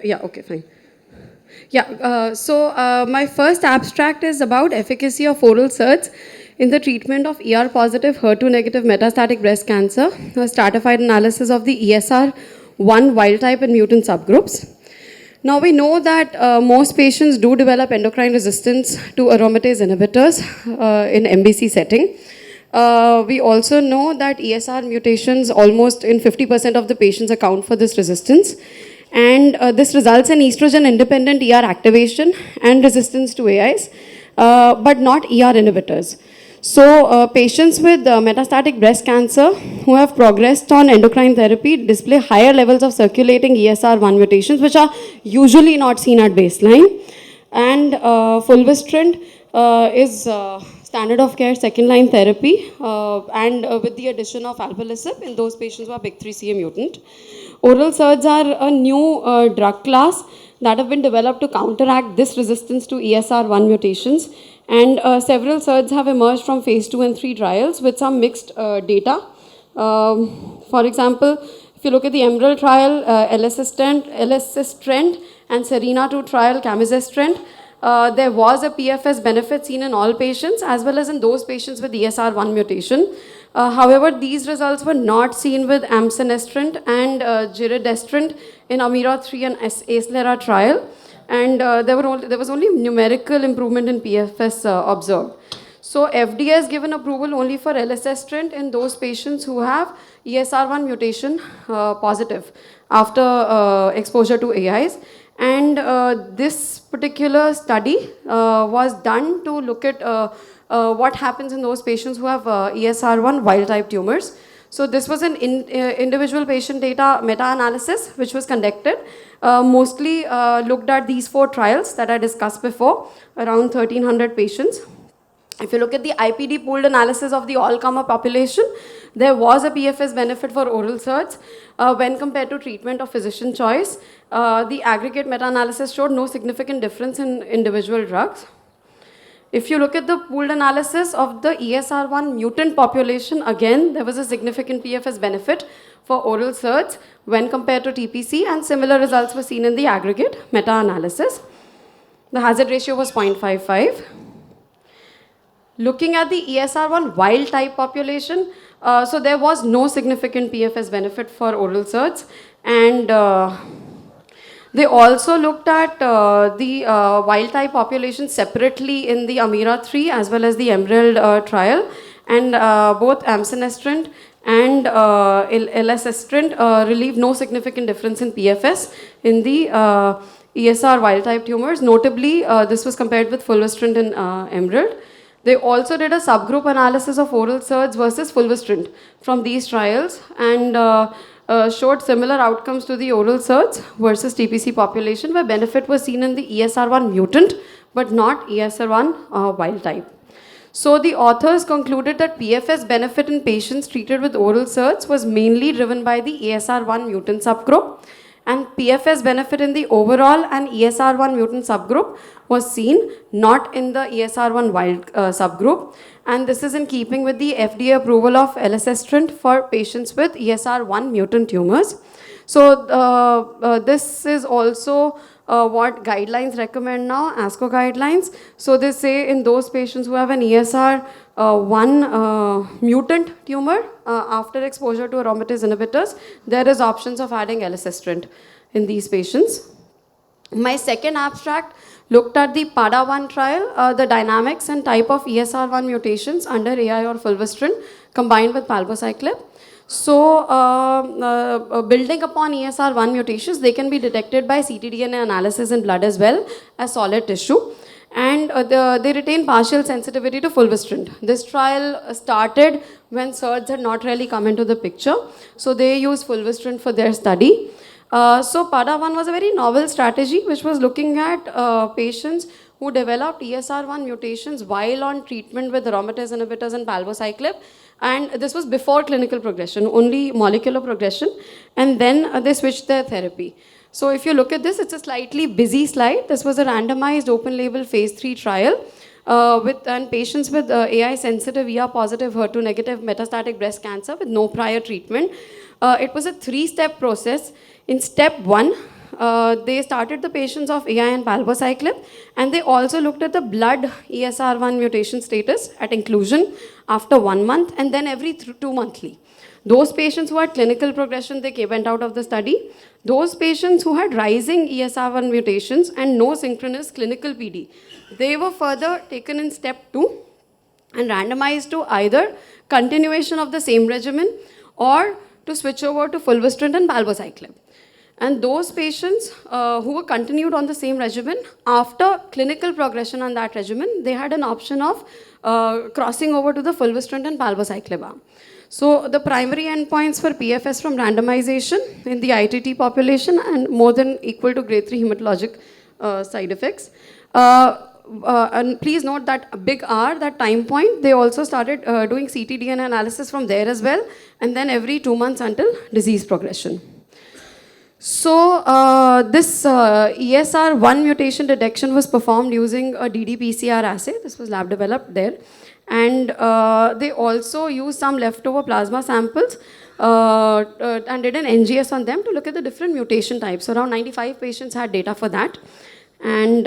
Yeah, okay, fine. Yeah, my first abstract is about efficacy of oral SERDs in the treatment of ER-positive, HER2-negative metastatic breast cancer, a stratified analysis of the ESR1 wild-type and mutant subgroups. Now we know that most patients do develop endocrine resistance to aromatase inhibitors in MBC setting. We also know that ESR mutations almost in 50% of the patients account for this resistance. And this results in estrogen-independent ER activation and resistance to AIs, but not ER inhibitors. So patients with metastatic breast cancer who have progressed on endocrine therapy display higher levels of circulating ESR1 mutations, which are usually not seen at baseline. And fulvestrant is standard of care second-line therapy, and with the addition of alpelisib in those patients who are PIK3CA mutant. Oral SERDs are a new drug class that have been developed to counteract this resistance to ESR1 mutations. And several SERDs have emerged from phase 2 and 3 trials with some mixed data. For example, if you look at the Emerald trial, elacestrant, and Serena-2 trial, camizestrant, there was a PFS benefit seen in all patients as well as in those patients with ESR1 mutation. However, these results were not seen with amcenestrant and giredestrant in AMEERA-3 and ACELERA trial. And there was only numerical improvement in PFS observed. So FDA has given approval only for elacestrant in those patients who have ESR1 mutation positive after exposure to AIs. And this particular study was done to look at what happens in those patients who have ESR1 wild-type tumors. So this was an individual patient data meta-analysis which was conducted. Mostly looked at these 4 trials that I discussed before, around 1,300 patients. If you look at the IPD pooled analysis of the all-comer population, there was a PFS benefit for oral SERDs when compared to treatment of physician choice. The aggregate meta-analysis showed no significant difference in individual drugs. If you look at the pooled analysis of the ESR1 mutant population, again, there was a significant PFS benefit for oral SERDs when compared to TPC, and similar results were seen in the aggregate meta-analysis. The hazard ratio was 0.55. Looking at the ESR1 wild-type population, so there was no significant PFS benefit for oral SERDs, and they also looked at the wild-type population separately in the AMEERA-3 as well as the Emerald trial, and both amcenestrant and elacestrant relieved no significant difference in PFS in the ESR wild-type tumors. Notably, this was compared with fulvestrant and Emerald. They also did a subgroup analysis of oral SERDs versus fulvestrant from these trials, and showed similar outcomes to the oral SERDs versus TPC population, where benefit was seen in the ESR1 mutant but not ESR1 wild type. So the authors concluded that PFS benefit in patients treated with oral SERDs was mainly driven by the ESR1 mutant subgroup, and PFS benefit in the overall and ESR1 mutant subgroup was seen, not in the ESR1 wild subgroup. And this is in keeping with the FDA approval of elacestrant for patients with ESR1 mutant tumors. So this is also what guidelines recommend now, ASCO guidelines. So they say in those patients who have an ESR1 mutant tumor after exposure to aromatase inhibitors, there is options of adding elacestrant in these patients. My second abstract looked at the PADA-1 trial, the dynamics and type of ESR1 mutations under AI or fulvestrant combined with palbociclib. So building upon ESR1 mutations, they can be detected by ctDNA analysis in blood as well as solid tissue. And they retain partial sensitivity to fulvestrant. This trial started when SERDs had not really come into the picture. So they used fulvestrant for their study. So PADA-1 was a very novel strategy which was looking at patients who developed ESR1 mutations while on treatment with aromatase inhibitors and palbociclib. And this was before clinical progression, only molecular progression. And then they switched their therapy. So if you look at this, it's a slightly busy slide. This was a randomized open-label phase 3 trial with patients with AI-sensitive, ER-positive, HER2-negative metastatic breast cancer with no prior treatment. It was a three-step process. In step one, they started the patients of AI and palbociclib, and they also looked at the blood ESR1 mutation status at inclusion after 1 month, and then every 2 monthly. Those patients who had clinical progression, they went out of the study. Those patients who had rising ESR1 mutations and no synchronous clinical PD, they were further taken in step 2 and randomized to either continuation of the same regimen or to switch over to fulvestrant and palbociclib. And those patients who were continued on the same regimen, after clinical progression on that regimen, they had an option of crossing over to the fulvestrant and palbociclib arm. So the primary endpoints for PFS from randomization in the ITT population and more than equal to grade 3 hematologic side effects. And please note that a big R, that time point, they also started doing ctDNA analysis from there as well, and then every 2 months until disease progression. So this ESR1 mutation detection was performed using a ddPCR assay. This was lab developed there. And they also used some leftover plasma samples and did an NGS on them to look at the different mutation types. So around 95 patients had data for that. And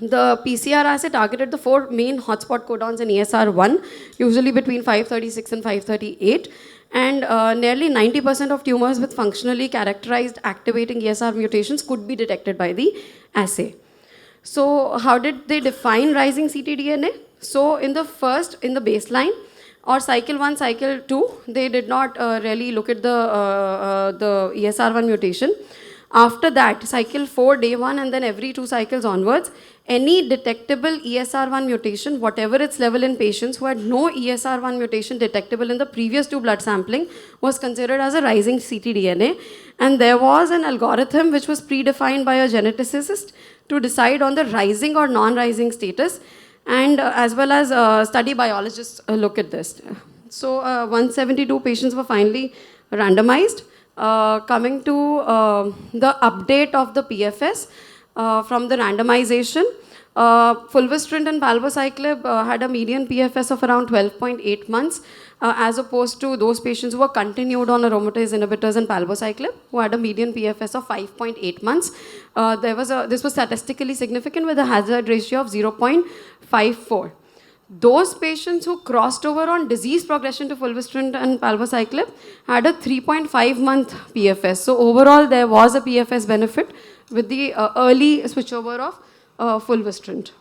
the PCR assay targeted the 4 main hotspot codons in ESR1, usually between 536 and 538. And nearly 90% of tumors with functionally characterized activating ESR mutations could be detected by the assay. So how did they define rising ctDNA? So in the baseline, or cycle 1, cycle 2, they did not really look at the ESR1 mutation. After that, cycle 4, day 1, and then every 2 cycles onwards, any detectable ESR1 mutation, whatever its level in patients who had no ESR1 mutation detectable in the previous 2 blood sampling, was considered as a rising ctDNA. And there was an algorithm which was predefined by a geneticist to decide on the rising or non-rising status, and as well as study biologists look at this. So 172 patients were finally randomized. Coming to the update of the PFS from the randomization, fulvestrant and palbociclib had a median PFS of around 12.8 months, as opposed to those patients who were continued on aromatase inhibitors and palbociclib, who had a median PFS of 5.8 months. This was statistically significant with a hazard ratio of 0.54. Those patients who crossed over on disease progression to fulvestrant and palbociclib had a 3.5 month PFS. So overall, there was a PFS benefit with the early switchover of fulvestrant.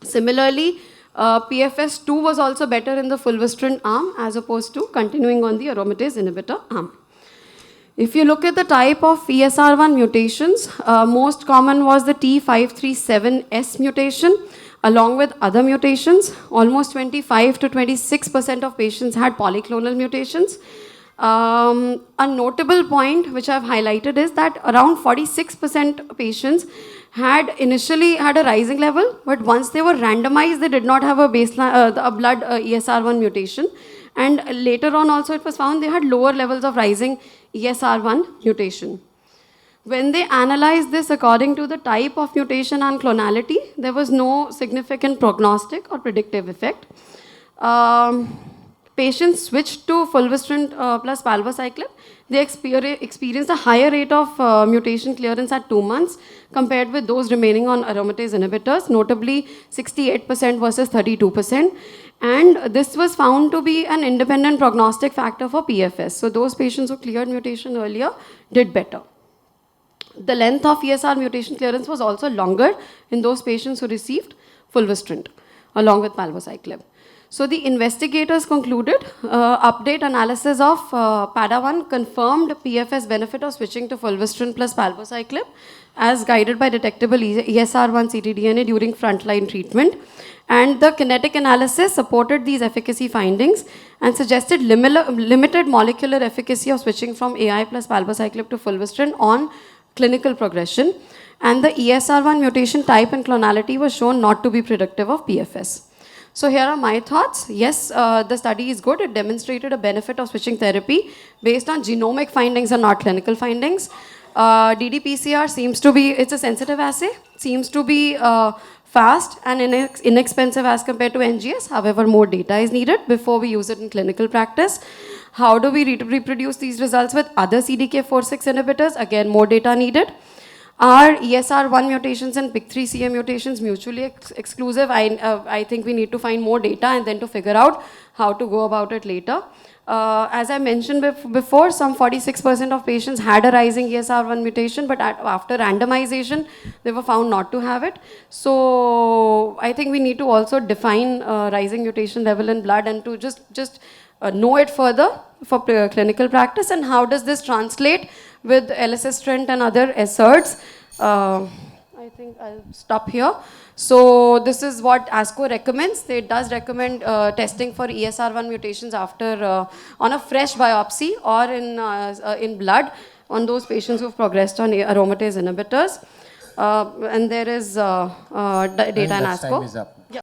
Similarly, PFS 2 was also better in the fulvestrant arm as opposed to continuing on the aromatase inhibitor arm. If you look at the type of ESR1 mutations, most common was the T537S mutation. Along with other mutations, almost 25 to 26% of patients had polyclonal mutations. A notable point which I've highlighted is that around 46% patients had initially had a rising level, but once they were randomized, they did not have a baseline, a blood ESR1 mutation. And later on also it was found they had lower levels of rising ESR1 mutation. When they analyzed this according to the type of mutation and clonality, there was no significant prognostic or predictive effect. Patients switched to fulvestrant plus palbociclib. They experienced a higher rate of mutation clearance at 2 months compared with those remaining on aromatase inhibitors, notably 68% versus 32%. And this was found to be an independent prognostic factor for PFS. So those patients who cleared mutation earlier did better. The length of ESR mutation clearance was also longer in those patients who received fulvestrant along with palbociclib. So the investigators concluded update analysis of PADA1 confirmed PFS benefit of switching to fulvestrant plus palbociclib as guided by detectable ESR1 ctDNA during frontline treatment. And the kinetic analysis supported these efficacy findings and suggested limited molecular efficacy of switching from AI plus palbociclib to fulvestrant on clinical progression. And the ESR1 mutation type and clonality was shown not to be predictive of PFS. So here are my thoughts. Yes, the study is good. It demonstrated a benefit of switching therapy based on genomic findings and not clinical findings. ddPCR seems to be, it's a sensitive assay, seems to be fast and inexpensive as compared to NGS. However, more data is needed before we use it in clinical practice. How do we reproduce these results with other CDK4/6 inhibitors? Again, more data needed. Are ESR1 mutations and PIK3CA mutations mutually exclusive? I think we need to find more data and then to figure out how to go about it later. As I mentioned before, some 46% of patients had a rising ESR1 mutation, but after randomization, they were found not to have it. So I think we need to also define rising mutation level in blood and to just know it further for clinical practice, and how does this translate with LSS trend and other asserts. I think I'll stop here. So this is what ASCO recommends. It does recommend testing for ESR1 mutations after on a fresh biopsy or in blood on those patients who've progressed on aromatase inhibitors. And there is data in ASCO. Time is up.